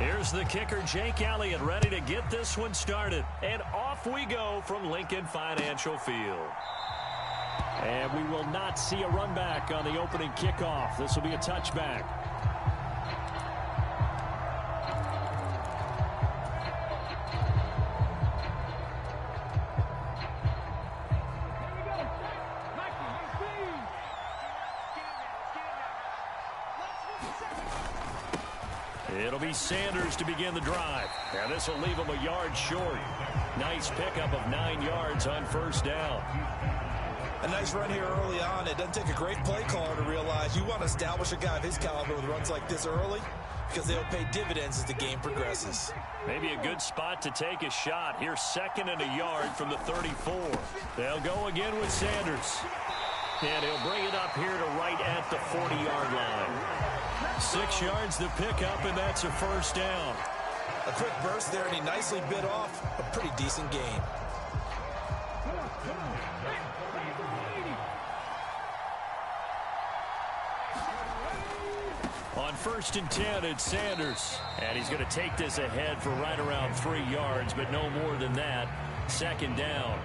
Here's the kicker, Jake Elliott, ready to get this one started. And off we go from Lincoln Financial Field. And we will not see a run back on the opening kickoff. This will be a touchback. It'll be Sanders to begin the drive. And this will leave him a yard short. Nice pickup of 9 yards on first down. A nice run here early on. It doesn't take a great play caller to realize you want to establish a guy of his caliber with runs like this early because they'll pay dividends as the game progresses. Maybe a good spot to take a shot. Here's 2nd and a yard from the 34. They'll go again with Sanders. And he'll bring it up here to right at the 40-yard line. 6 yards to pick up, and that's a first down. A quick burst there, and he nicely bit off a pretty decent gain. On 1st and 10, it's Sanders. And he's going to take this ahead for right around 3 yards, but no more than that. 2nd down.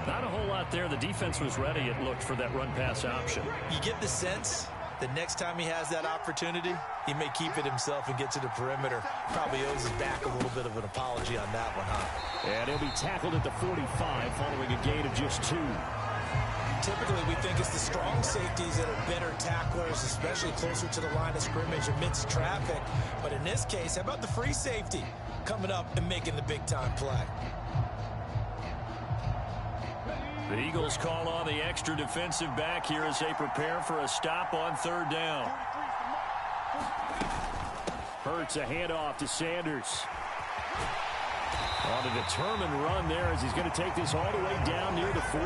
Not a whole lot there. The defense was ready, it looked, for that run-pass option. You get the sense that next time he has that opportunity, he may keep it himself and get to the perimeter. Probably owes his back a little bit of an apology on that one, huh? And he'll be tackled at the 45 following a gain of just 2. Typically, we think it's the strong safeties that are better tacklers, especially closer to the line of scrimmage amidst traffic. But in this case, how about the free safety coming up and making the big-time play? The Eagles call on the extra defensive back here as they prepare for a stop on 3rd down. Hurts a handoff to Sanders. On a determined run there as he's going to take this all the way down near the 40.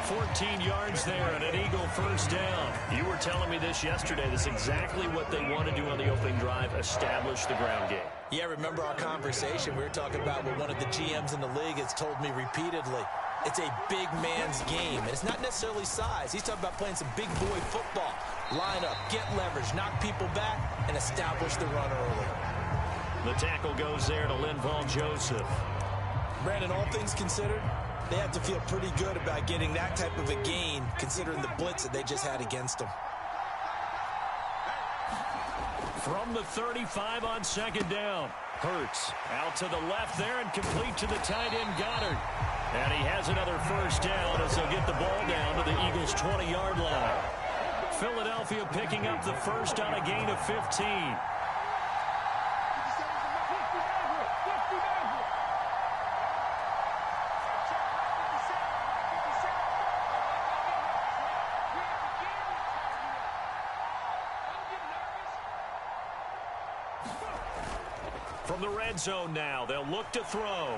14 yards there and an Eagle first down. You were telling me this yesterday. This is exactly what they want to do on the opening drive, establish the ground game. Yeah, remember our conversation. We were talking about what one of the GMs in the league has told me repeatedly. It's a big man's game, and it's not necessarily size. He's talking about playing some big boy football. Line up, get leverage, knock people back, and establish the run early. The tackle goes there to Linval Joseph. Brandon, all things considered, they have to feel pretty good about getting that type of a gain, considering the blitz that they just had against them. From the 35 on 2nd down. Hurts out to the left there and complete to the tight end Goddard. And he has another first down as they'll get the ball down to the Eagles' 20-yard line. Philadelphia picking up the first on a gain of 15. From the red zone now, they'll look to throw.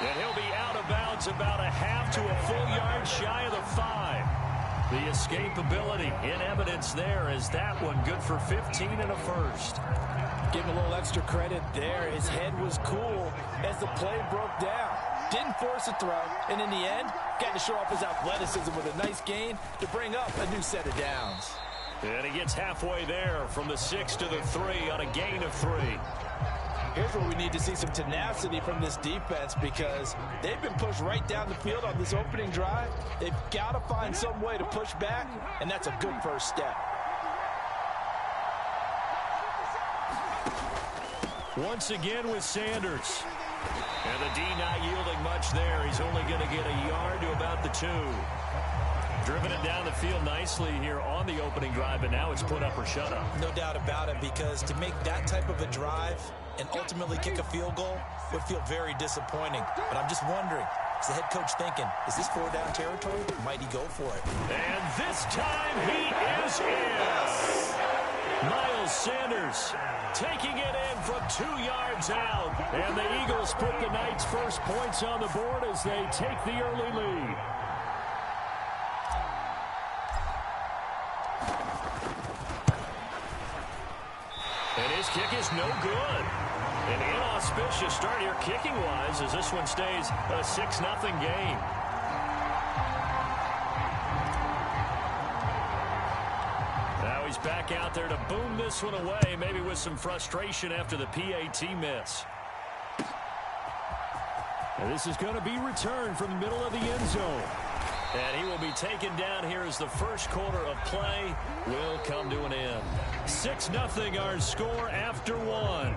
And he'll be out of bounds about a half to a full yard shy of the 5. The escapability in evidence there as that one good for 15 and a first. Give him a little extra credit there. His head was cool as the play broke down. Didn't force a throw, and in the end, got to show off his athleticism with a nice gain to bring up a new set of downs. And he gets halfway there from the 6 to the 3 on a gain of 3. Here's where we need to see some tenacity from this defense because they've been pushed right down the field on this opening drive. They've got to find some way to push back, and that's a good first step. Once again with Sanders. And the D not yielding much there. He's only going to get a yard to about the 2. Driven it down the field nicely here on the opening drive, but now it's put up or shut up. No doubt about it, because to make that type of a drive and ultimately kick a field goal would feel very disappointing. But I'm just wondering, is the head coach thinking, is this 4-down territory? Might he go for it? And this time he is in. Miles Sanders taking it in from 2 yards out. And the Eagles put the Knights' first points on the board as they take the early lead. And his kick is no good. An inauspicious start here kicking-wise as this one stays a 6-0 game. Now he's back out there to boom this one away, maybe with some frustration after the PAT miss. And this is going to be returned from the middle of the end zone. And he will be taken down here as the first quarter of play will come to an end. 6-0 our score after one.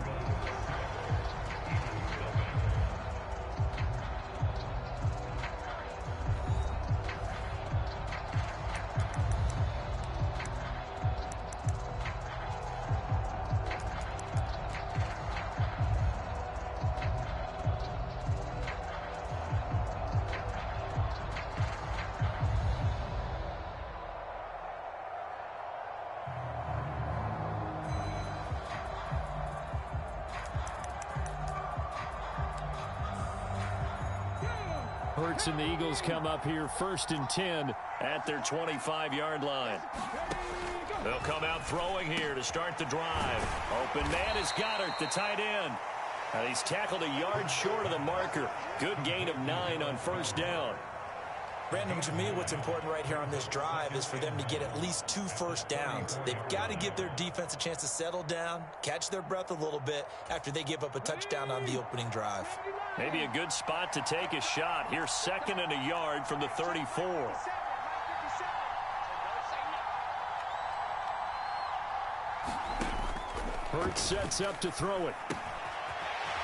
Hurts and the Eagles come up here 1st and 10 at their 25-yard line. They'll come out throwing here to start the drive. Open man is Goddard, the tight end. And he's tackled a yard short of the marker. Good gain of 9 on 1st down. Brandon, to me, what's important right here on this drive is for them to get at least 2 first downs. They've got to give their defense a chance to settle down, catch their breath a little bit after they give up a touchdown on the opening drive. Maybe a good spot to take a shot. Here's 2nd and a yard from the 34. Hurts sets up to throw it.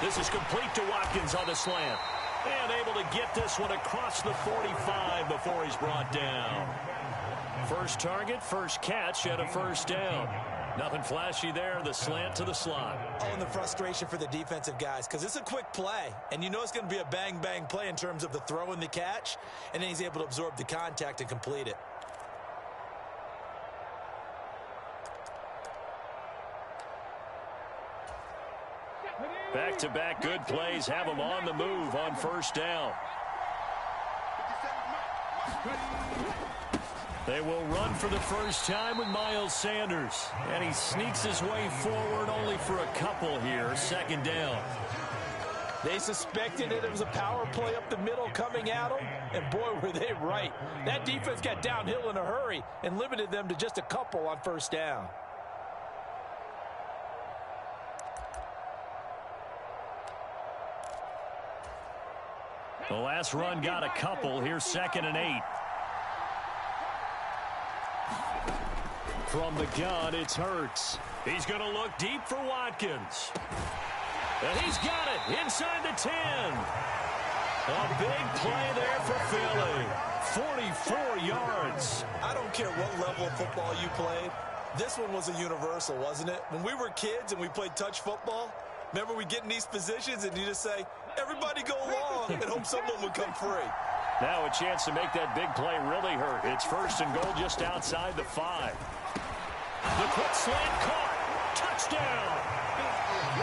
This is complete to Watkins on the slant. And able to get this one across the 45 before he's brought down. First target, first catch, and a 1st down. Nothing flashy there, the slant to the slot. Oh, and the frustration for the defensive guys, because it's a quick play, and you know it's going to be a bang-bang play in terms of the throw and the catch, and then he's able to absorb the contact and complete it. Back-to-back good plays have him on the move on 1st down. They will run for the first time with Miles Sanders. And he sneaks his way forward only for a couple here. 2nd down. They suspected it was a power play up the middle coming at them, and boy, were they right. That defense got downhill in a hurry and limited them to just a couple on 1st down. The last run got a couple. Here's 2nd and 8. From the gun, it's Hurts. He's going to look deep for Watkins. And he's got it inside the 10. A big play there for Philly. 44 yards. I don't care what level of football you played. This one was a universal, wasn't it? When we were kids and we played touch football, remember we get in these positions and you just say, everybody go long, and hope someone would come free. Now a chance to make that big play really hurt. It's 1st and goal just outside the 5. The quick slant caught. Touchdown.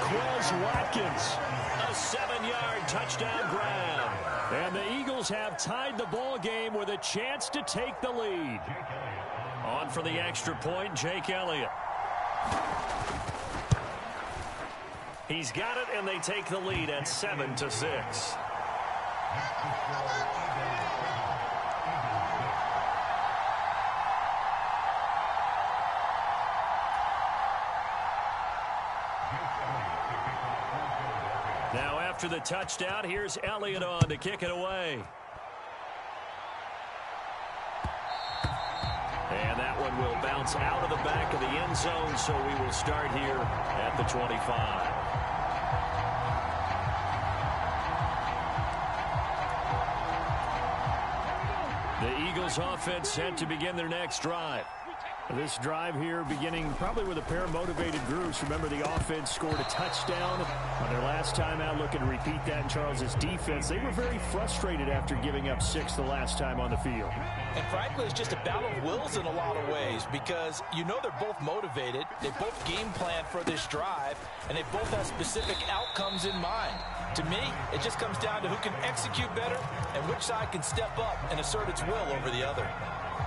Quez Watkins. A 7-yard touchdown grab. And the Eagles have tied the ball game with a chance to take the lead. On for the extra point, Jake Elliott. He's got it, and they take the lead at 7-6. Now after the touchdown, here's Elliott on to kick it away. And that one will bounce out of the back of the end zone, so we will start here at the 25. The Eagles offense set to begin their next drive. This drive here beginning probably with a pair of motivated groups. Remember, the offense scored a touchdown on their last time out. Looking to repeat that in Charles's defense. They were very frustrated after giving up 6 the last time on the field. And frankly, it's just a battle of wills in a lot of ways, because you know they're both motivated. They both game plan for this drive, and they both have specific outcomes in mind. To me, it just comes down to who can execute better and which side can step up and assert its will over the other.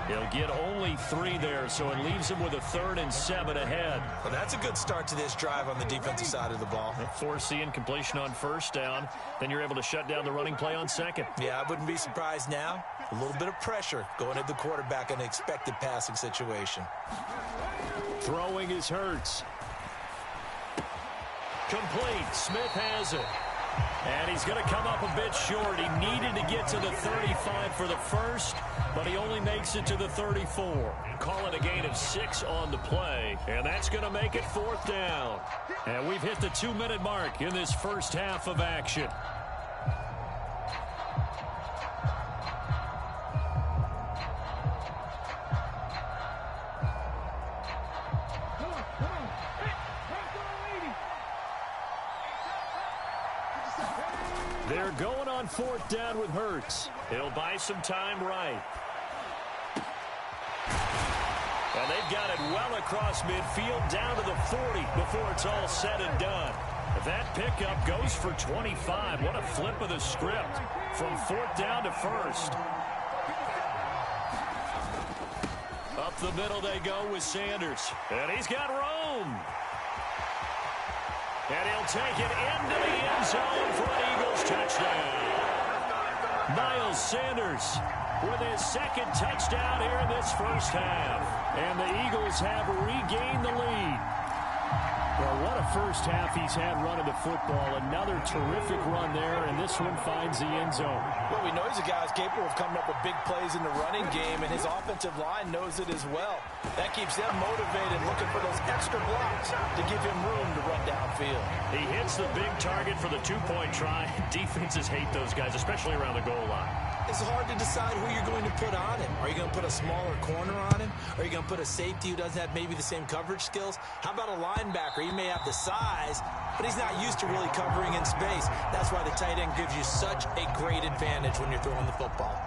He'll get only 3 there, so it leaves him with a 3rd and 7 ahead. Well, that's a good start to this drive on the defensive side of the ball. Force the incompletion on 1st down. Then you're able to shut down the running play on 2nd. Yeah, I wouldn't be surprised now A little bit of pressure going at the quarterback in an expected passing situation. Throwing is Hurts. Complete. Smith has it. And he's going to come up a bit short. He needed to get to the 35 for the first, but he only makes it to the 34. Call it a gain of 6 on the play, and that's going to make it 4th down. And we've hit the 2-minute mark in this first half of action. They're going on 4th down with Hurts. He'll buy some time right. And they've got it well across midfield down to the 40 before it's all said and done. That pickup goes for 25. What a flip of the script from 4th down to 1st. Up the middle they go with Sanders. And he's got room. And he'll take it into the end zone for an Eagles touchdown. Miles Sanders with his 2nd touchdown here in this first half. And the Eagles have regained the lead. Well, what a first half he's had running the football. Another terrific run there, and this one finds the end zone. Well, we know he's a guy who's capable of coming up with big plays in the running game, and his offensive line knows it as well. That keeps them motivated, looking for those extra blocks to give him room to run downfield. He hits the big target for the 2-point try. Defenses hate those guys, especially around the goal line. It's hard to decide who you're going to put on him. Are you going to put a smaller corner on him? Are you going to put a safety who doesn't have maybe the same coverage skills? How about a linebacker? He may have the size, but he's not used to really covering in space. That's why the tight end gives you such a great advantage when you're throwing the football.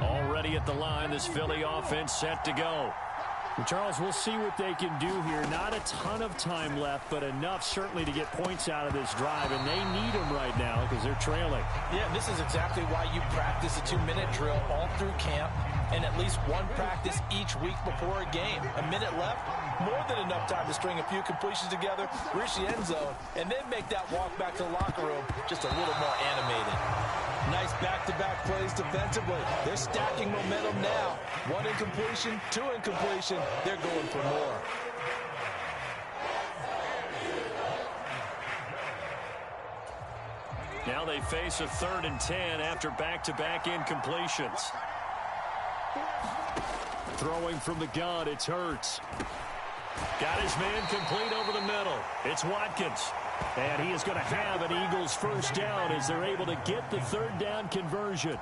Already at the line, this Philly offense set to go. Well, Charles, we'll see what they can do here. Not a ton of time left, but enough certainly to get points out of this drive, and they need them right now because they're trailing. Yeah, this is exactly why you practice a 2-minute drill all through camp and at least one practice each week before a game. A minute left, more than enough time to string a few completions together, reach the end zone, and then make that walk back to the locker room just a little more animated. Nice back-to-back plays defensively. They're stacking momentum now. 1 incompletion, 2 incompletion. They're going for more. Now they face a 3rd and 10 after back-to-back incompletions. Throwing from the gun, it's Hurts. Got his man complete over the middle. It's Watkins. And he is going to have an Eagles first down as they're able to get the 3rd down conversion.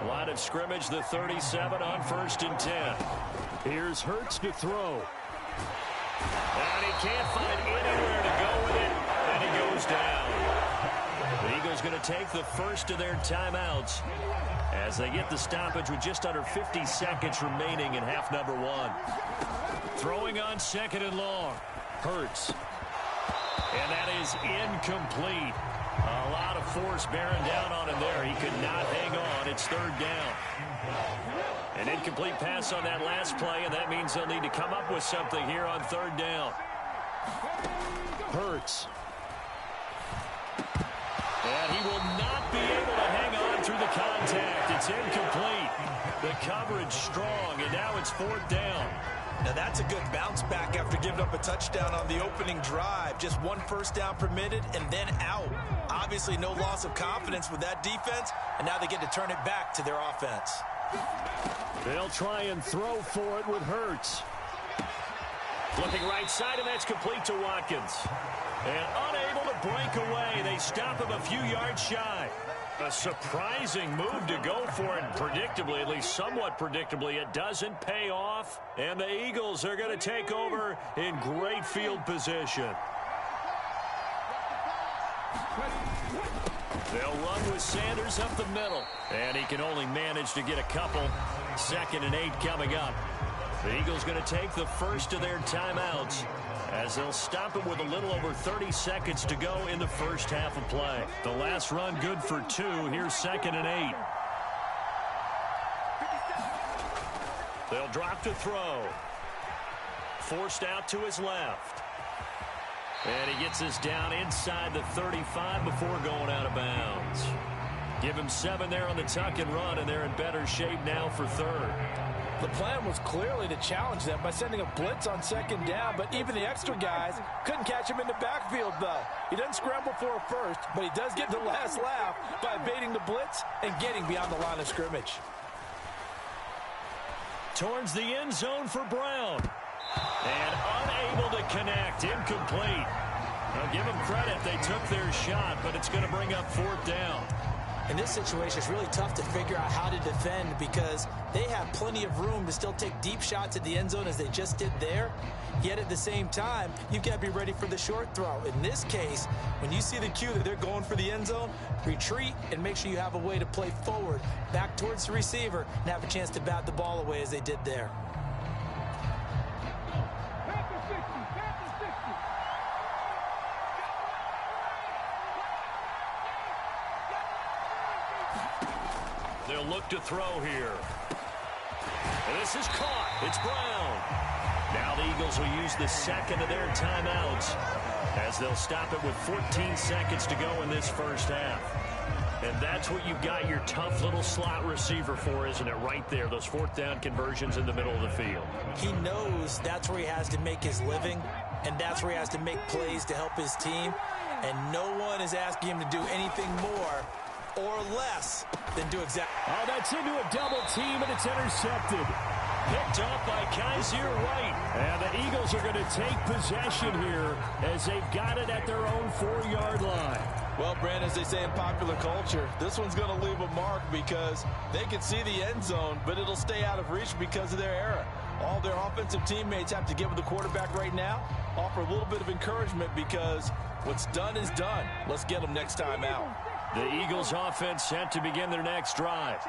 Line of scrimmage, the 37 on 1st and 10. Here's Hurts to throw. And he can't find anywhere to go with it. And he goes down. The Eagles going to take the first of their timeouts as they get the stoppage with just under 50 seconds remaining in half number 1. Throwing on 2nd and long. Hurts. And that is incomplete. A lot of force bearing down on him there. He could not hang on. It's 3rd down. An incomplete pass on that last play, and that means they'll need to come up with something here on 3rd down. Hurts. And he will not be able to hang on through the contact. It's incomplete. The coverage strong, and now it's 4th down. Now that's a good bounce back after giving up a touchdown on the opening drive. Just 1 first down permitted and then out. Obviously no loss of confidence with that defense, and now they get to turn it back to their offense. They'll try and throw for it with Hurts. Looking right side, and that's complete to Watkins. And unable to break away. They stop him a few yards shy. A surprising move to go for it. Predictably, at least somewhat predictably, it doesn't pay off. And the Eagles are going to take over in great field position. They'll run with Sanders up the middle. And he can only manage to get a couple. 2nd and 8 coming up. The Eagles going to take the first of their timeouts as they'll stop him with a little over 30 seconds to go in the first half of play. The last run good for 2. Here's 2nd and 8. They'll drop to throw. Forced out to his left. And he gets us down inside the 35 before going out of bounds. Give him 7 there on the tuck and run, and they're in better shape now for third. The plan was clearly to challenge them by sending a blitz on second down, but even the extra guys couldn't catch him in the backfield, though. He doesn't scramble for a first, but he does get the last laugh by evading the blitz and getting beyond the line of scrimmage. Towards the end zone for Brown. And unable to connect. Incomplete. I'll give them credit. They took their shot, but it's going to bring up 4th down. In this situation, it's really tough to figure out how to defend because they have plenty of room to still take deep shots at the end zone as they just did there. Yet at the same time, you've got to be ready for the short throw. In this case, when you see the cue that they're going for the end zone, retreat and make sure you have a way to play forward, back towards the receiver, and have a chance to bat the ball away as they did there. They'll look to throw here. And this is caught. It's Brown. Now the Eagles will use the second of their timeouts as they'll stop it with 14 seconds to go in this first half. And that's what you've got your tough little slot receiver for, isn't it? Right there, those 4th down conversions in the middle of the field. He knows that's where he has to make his living, and that's where he has to make plays to help his team. And no one is asking him to do anything more or less than do exactly. Oh, that's into a double team, and it's intercepted. Picked up by Kaiser White. And the Eagles are going to take possession here as they've got it at their own 4-yard line. Well, Brandon, as they say in popular culture, this one's going to leave a mark because they can see the end zone, but it'll stay out of reach because of their error. All their offensive teammates have to give the quarterback right now, offer a little bit of encouragement because what's done is done. Let's get them next time out. The Eagles offense set to begin their next drive.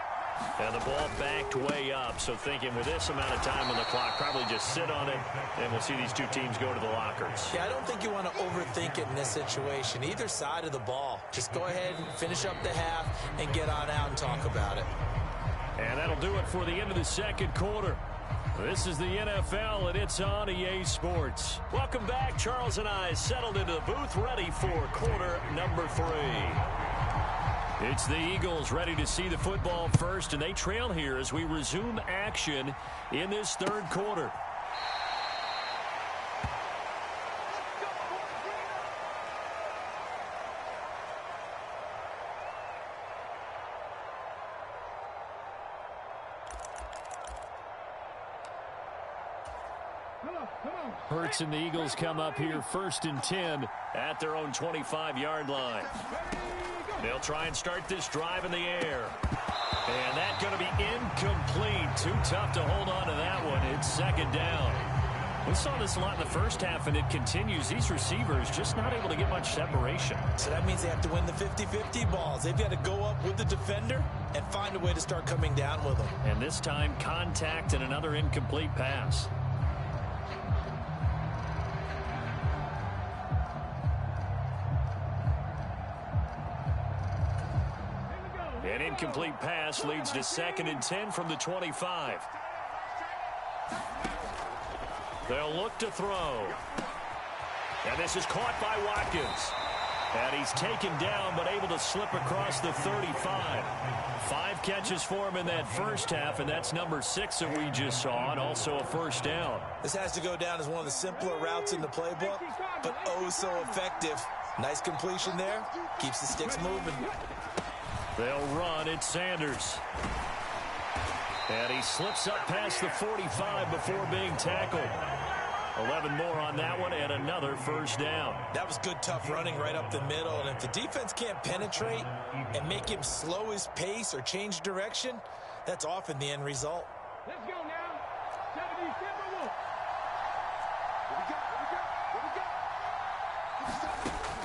And the ball backed way up, so thinking with this amount of time on the clock, probably just sit on it, and we'll see these two teams go to the lockers. Yeah, I don't think you want to overthink it in this situation. Either side of the ball. Just go ahead and finish up the half and get on out and talk about it. And that'll do it for the end of the second quarter. This is the NFL, and it's on EA Sports. Welcome back. Charles and I settled into the booth, ready for quarter number 3. It's the Eagles ready to see the football first, and they trail here as we resume action in this third quarter. Hurts and the Eagles come up here 1st and 10 at their own 25-yard line. They'll try and start this drive in the air. And that's going to be incomplete. Too tough to hold on to that one. It's 2nd down. We saw this a lot in the first half, and it continues. These receivers just not able to get much separation. So that means they have to win the 50-50 balls. They've got to go up with the defender and find a way to start coming down with them. And this time, contact and another incomplete pass. An incomplete pass leads to 2nd and 10 from the 25. They'll look to throw. And this is caught by Watkins. And he's taken down but able to slip across the 35. 5 catches for him in that first half, and that's number 6 that we just saw, and also a 1st down. This has to go down as one of the simpler routes in the playbook, but oh so effective. Nice completion there. Keeps the sticks moving. They'll run. It's Sanders. And he slips up past the 45 before being tackled. 11 more on that one and another 1st down. That was good, tough running right up the middle. And if the defense can't penetrate and make him slow his pace or change direction, that's often the end result. Let's go now. 77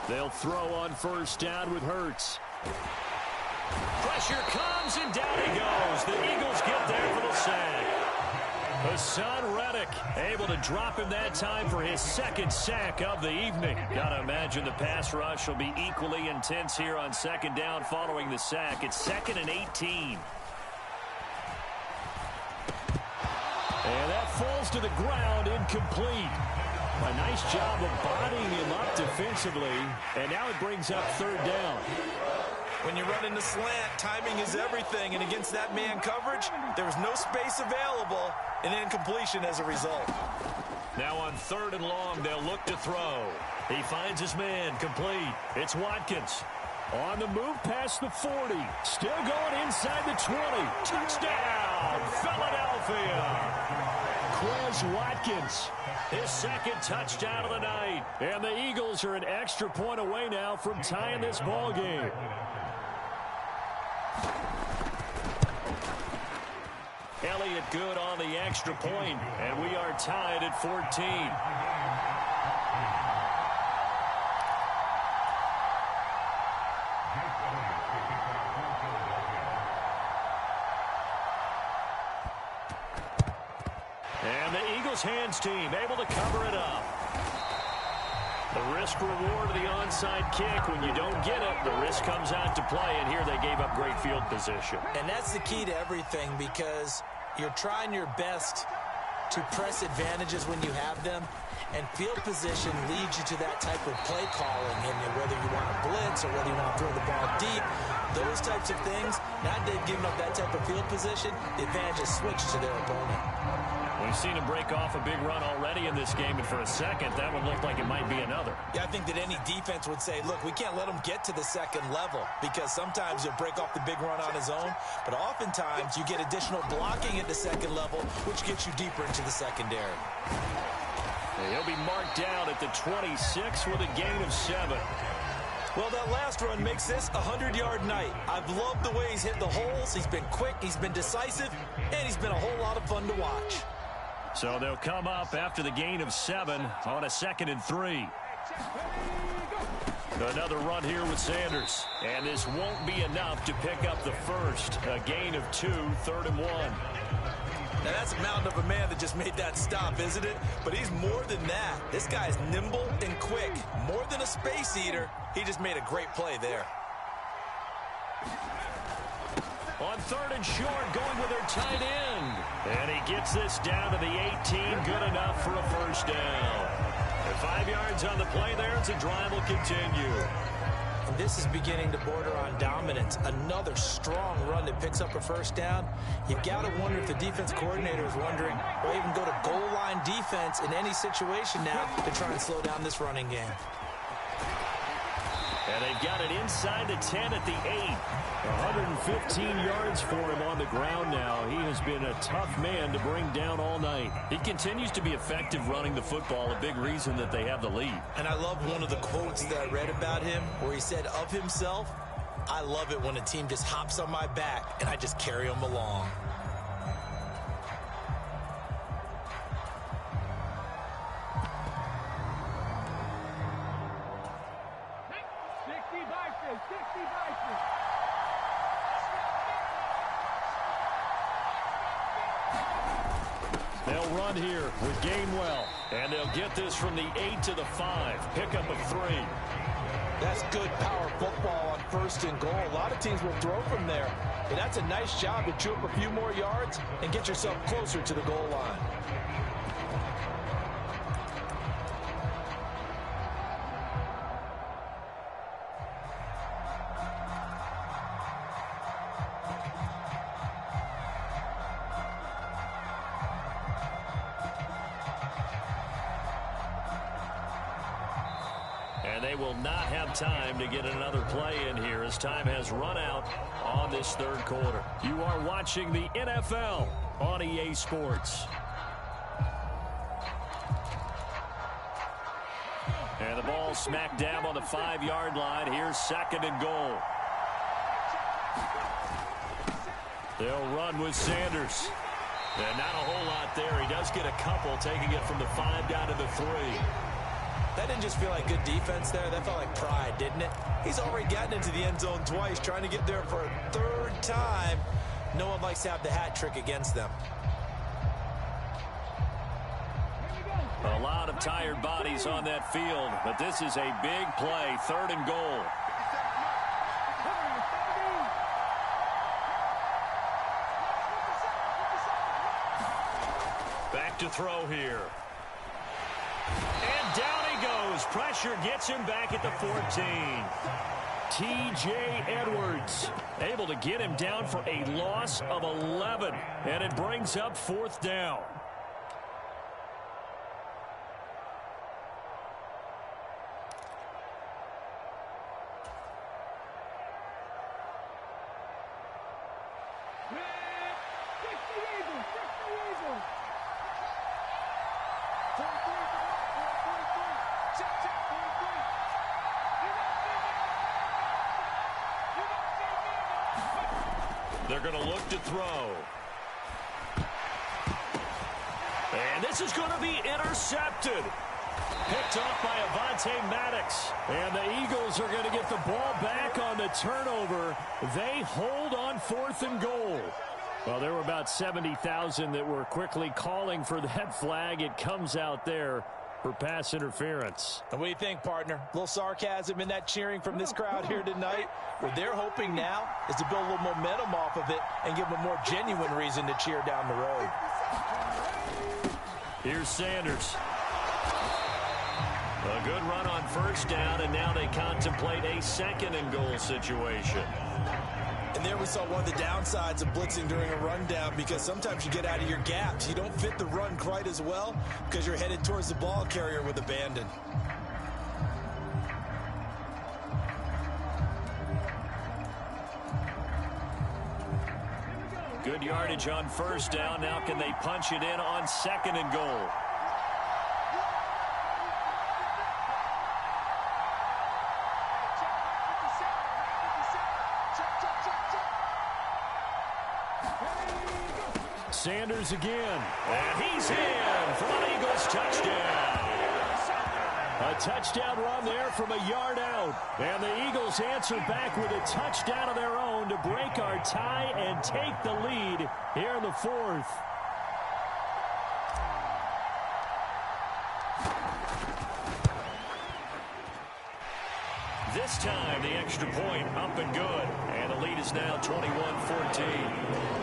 They'll throw on 1st down with Hurts. Pressure comes, and down he goes. The Eagles get there for the sack. Hassan Reddick able to drop him that time for his 2nd sack of the evening. Gotta imagine the pass rush will be equally intense here on 2nd down following the sack. It's 2nd and 18. falls to the ground, incomplete. A nice job of bodying him up defensively, and now it brings up third down. When you run in the slant, timing is everything, and against that man coverage, there's no space available, and incompletion as a result. Now on third and long, they'll look to throw. He finds his man, complete. It's Watkins. On the move past the 40. Still going inside the 20. Touchdown, Philadelphia. Quez Watkins, his second touchdown of the night. And the Eagles are an extra point away now from tying this ball game. Elliott good on the extra point, and we are tied at 14. And the Eagles hands team able to cover it up. The risk reward of the onside kick. When you don't get it, the risk comes out to play, and here they gave up great field position. And that's the key to everything, because you're trying your best to press advantages when you have them, and field position leads you to that type of play calling, and whether you want to blitz or whether you want to throw the ball deep, those types of things. Now they've given up that type of field position, the advantage is switched to their opponent. We've seen him break off a big run already in this game, and for a second, that one looked like it might be another. Yeah, I think that any defense would say, look, we can't let him get to the second level, because sometimes he'll break off the big run on his own, but oftentimes you get additional blocking at the second level, which gets you deeper into the secondary. He'll be marked down at the 26 with a gain of 7. Well, that last run makes this a 100-yard night. I've loved the way he's hit the holes. He's been quick, he's been decisive, and he's been a whole lot of fun to watch. So they'll come up after the gain of 7 on a 2nd and 3. Another run here with Sanders. And this won't be enough to pick up the first. A gain of 2, 3rd and 1. Now, that's a mountain of a man that just made that stop, isn't it? But he's more than that. This guy's nimble and quick. More than a space eater, he just made a great play there. On 3rd and short, going with their tight end. And he gets this down to the 18. Good enough for a first down. And 5 yards on the play there. It's a drive will continue. And this is beginning to border on dominance. Another strong run that picks up a first down. You've got to wonder if the defense coordinator is wondering, or even go to goal line defense in any situation now to try and slow down this running game. And they've got it inside the 10 at the 8. 115 yards for him on the ground now. He has been a tough man to bring down all night. He continues to be effective running the football, a big reason that they have the lead. And I love one of the quotes that I read about him where he said of himself, I love it when a team just hops on my back and I just carry them along. They'll run here with Gainwell, and they'll get this from the 8 to the 5. Pickup of 3. That's good power football on 1st and goal. A lot of teams will throw from there. And that's a nice job to chew up a few more yards and get yourself closer to the goal line. And they will not have time to get another play in here as time has run out on this 3rd quarter. You are watching the NFL on EA Sports. And the ball smack dab on the 5-yard line. Here's 2nd and goal. They'll run with Sanders. And not a whole lot there. He does get a couple, taking it from the 5 down to the 3. That didn't just feel like good defense there. That felt like pride, didn't it? He's already gotten into the end zone twice, trying to get there for a 3rd time. No one likes to have the hat trick against them. A lot of tired bodies on that field, but this is a big play. 3rd and goal. Back look to throw here. And down he goes. Pressure gets him back at the 14. T.J. Edwards able to get him down for a loss of 11. And it brings up 4th down. They're going to look to throw. And this is going to be intercepted. Picked off by Avonte Maddox. And the Eagles are going to get the ball back on the turnover. They hold on 4th and goal. Well, there were about 70,000 that were quickly calling for that flag. It comes out there for pass interference. And what do you think, partner? A little sarcasm in that cheering from this crowd here tonight. What they're hoping now is to build a little momentum off of it and give them a more genuine reason to cheer down the road. Here's Sanders. A good run on 1st down, and now they contemplate a 2nd and goal situation. And there we saw one of the downsides of blitzing during a rundown, because sometimes you get out of your gaps. You don't fit the run quite as well because you're headed towards the ball carrier with abandon. Good yardage on 1st down. Now can they punch it in on 2nd and goal? Sanders again, and he's in for an Eagles touchdown. A touchdown run there from a yard out, and the Eagles answer back with a touchdown of their own to break our tie and take the lead here in the 4th. This time the extra point up and good, and the lead is now 21-14.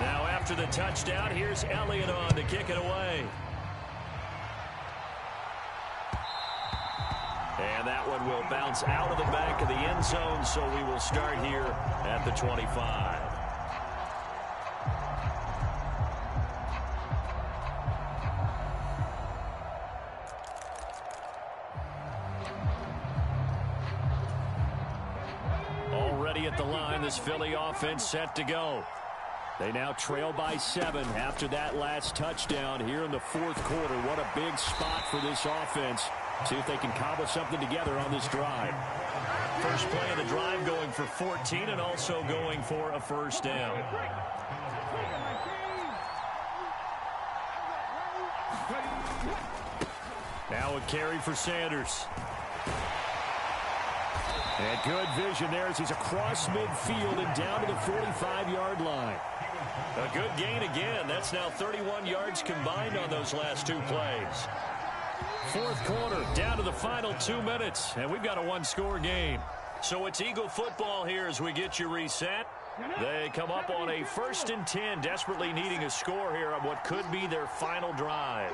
Now after the touchdown, here's Elliott on to kick it away. And that one will bounce out of the back of the end zone, so we will start here at the 25. Already at the line, this Philly offense set to go. They now trail by 7 after that last touchdown here in the 4th quarter. What a big spot for this offense. See if they can cobble something together on this drive. First play of the drive going for 14 and also going for a 1st down. Now a carry for Sanders. And good vision there as he's across midfield and down to the 45-yard line. A good gain again. That's now 31 yards combined on those last 2 plays. 4th quarter, down to the final 2 minutes, and we've got a 1-score game. So it's Eagle football here as we get you reset. They come up on a 1st and 10, desperately needing a score here on what could be their final drive.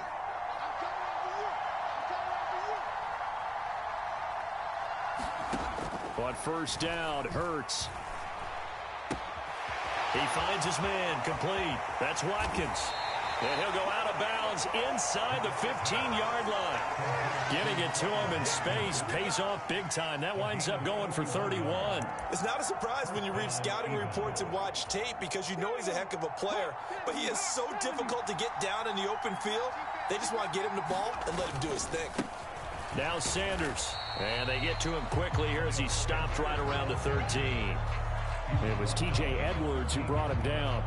On 1st down, Hurts. He finds his man, complete. That's Watkins. And he'll go out of bounds inside the 15-yard line. Getting it to him in space pays off big time. That winds up going for 31. It's not a surprise when you read scouting reports and watch tape, because you know he's a heck of a player. But he is so difficult to get down in the open field. They just want to get him the ball and let him do his thing. Now Sanders. And they get to him quickly here as he stopped right around the 13. It was T.J. Edwards who brought him down.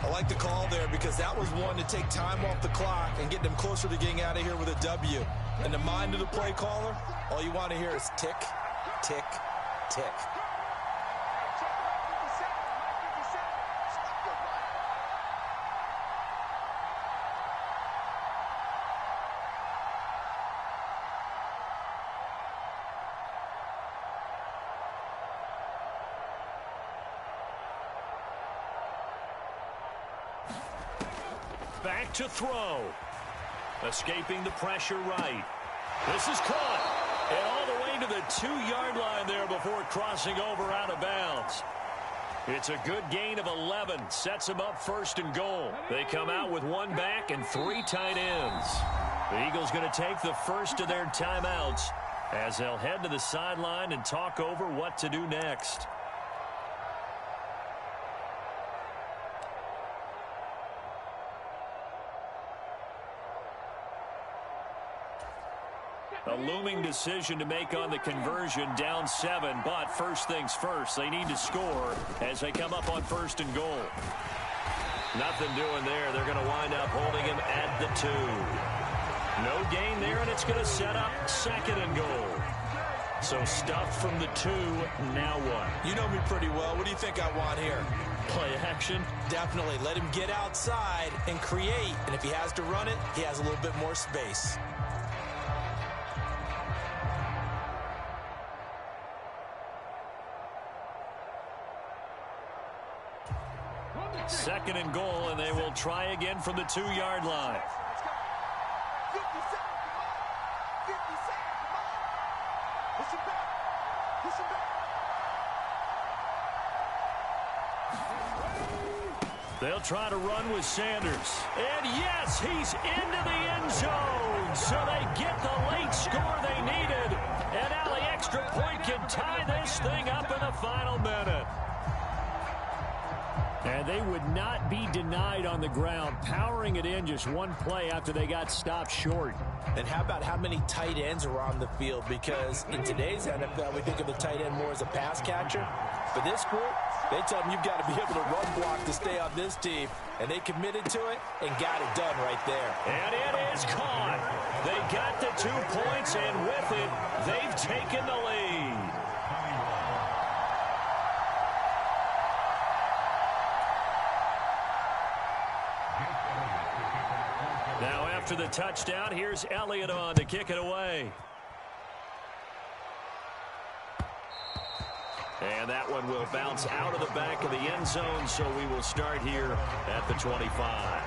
I like the call there, because that was one to take time off the clock and get them closer to getting out of here with a W. In the mind of the play caller, all you want to hear is tick, tick, tick. back to throw. Escaping the pressure right. This is caught. And all the way to the 2-yard line there before crossing over out of bounds. It's a good gain of 11. Sets them up 1st and goal. They come out with 1 back and 3 tight ends. The Eagles going to take the first of their timeouts as they'll head to the sideline and talk over what to do next. A looming decision to make on the conversion, down 7, but first things first, they need to score as they come up on 1st and goal. Nothing doing there. They're going to wind up holding him at the 2. No gain there, and it's going to set up 2nd and goal. So stuff from the 2, now what? You know me pretty well. What do you think I want here? Play action? Definitely. Let him get outside and create, and if he has to run it, he has a little bit more space. Second and goal, and they will try again from the 2-yard line. They'll try to run with Sanders. And yes, he's into the end zone. So they get the late score they needed. And now the extra point can tie this thing up in the final minute. And they would not be denied on the ground, powering it in just 1 play after they got stopped short. And how about how many tight ends are on the field? Because in today's NFL, we think of the tight end more as a pass catcher. For this group, they tell them you've got to be able to run block to stay on this team. And they committed to it and got it done right there. And it is caught. They got the 2 points, and with it, they've taken the lead. Now after the touchdown, here's Elliott on to kick it away. And that one will bounce out of the back of the end zone, so we will start here at the 25.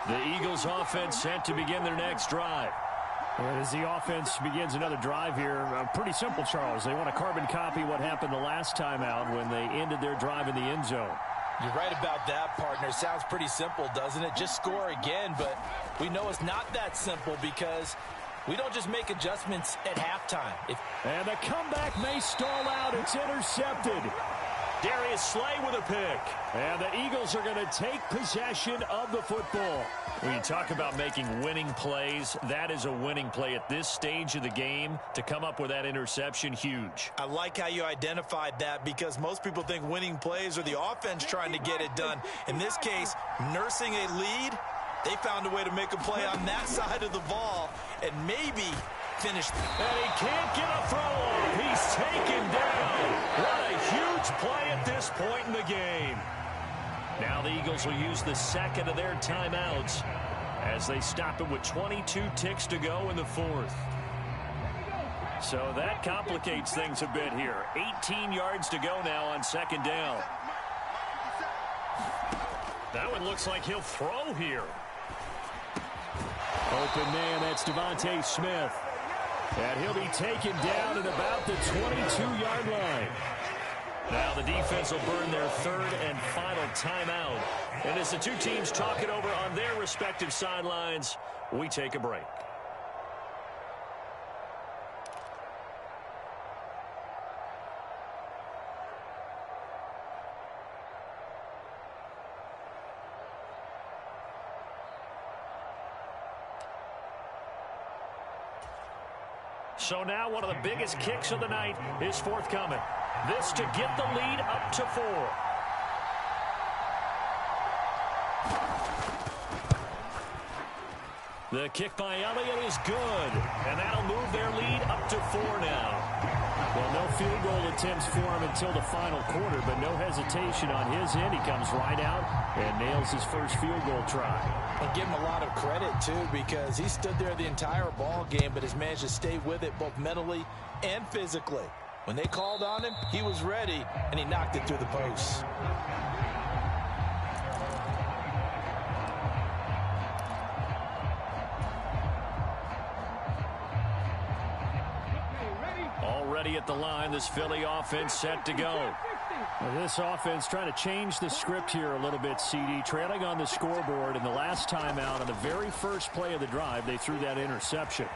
The Eagles offense set to begin their next drive. And as the offense begins another drive here, pretty simple, Charles. They want to carbon copy what happened the last time out when they ended their drive in the end zone. You're right about that, partner. Sounds pretty simple, doesn't it? Just score again, but we know it's not that simple because we don't just make adjustments at halftime. And the comeback may stall out. It's intercepted. Darius Slay with a pick. And the Eagles are going to take possession of the football. When you talk about making winning plays, that is a winning play at this stage of the game. To come up with that interception, huge. I like how you identified that because most people think winning plays are the offense trying to get it done. In this case, nursing a lead, they found a way to make a play on that side of the ball and maybe finish. And he can't get a throw off. He's taken down. What a huge play at this point in the game. Now the Eagles will use the second of their timeouts as they stop it with 22 ticks to go in the 4th. So that complicates things a bit here. 18 yards to go now on 2nd down. That one looks like he'll throw here. Open man, that's Devontae Smith. And he'll be taken down at about the 22-yard line. Now the defense will burn their 3rd and final timeout. And as the two teams talk it over on their respective sidelines, we take a break. So now one of the biggest kicks of the night is forthcoming. This to get the lead up to 4. The kick by Elliott is good, and that'll move their lead up to 4 now. Well, no field goal attempts for him until the final quarter, but no hesitation on his end. He comes right out and nails his first field goal try. And give him a lot of credit, too, because he stood there the entire ball game, but has managed to stay with it both mentally and physically. When they called on him, he was ready, and he knocked it through the posts. Already at the line, this Philly offense set to go. Well, this offense trying to change the script here a little bit, CD. Trailing on the scoreboard, and the last time out on the very first play of the drive, they threw that interception.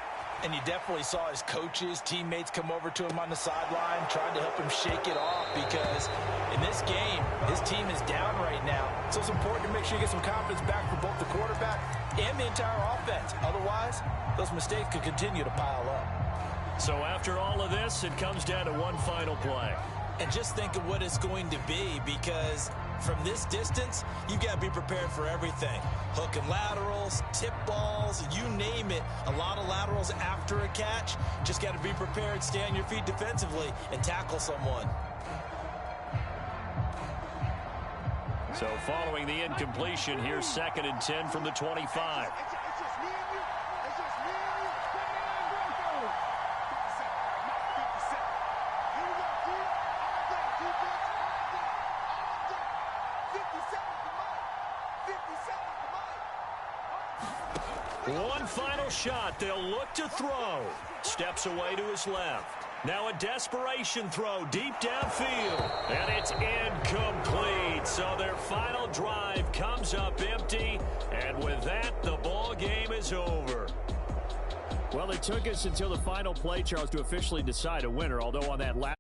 And you definitely saw his coaches, teammates come over to him on the sideline, trying to help him shake it off, because in this game, his team is down right now. So it's important to make sure you get some confidence back for both the quarterback and the entire offense. Otherwise, those mistakes could continue to pile up. So after all of this, it comes down to one final play. And just think of what it's going to be, because from this distance, you've got to be prepared for everything. Hook and laterals, tip balls, you name it. A lot of laterals after a catch. Just got to be prepared, stay on your feet defensively, and tackle someone. So following the incompletion, here's 2nd and 10 from the 25. One final shot. They'll look to throw. Steps away to his left. Now a desperation throw deep downfield. And it's incomplete. So their final drive comes up empty. And with that, the ball game is over. Well, it took us until the final play, Charles, to officially decide a winner. Although on that last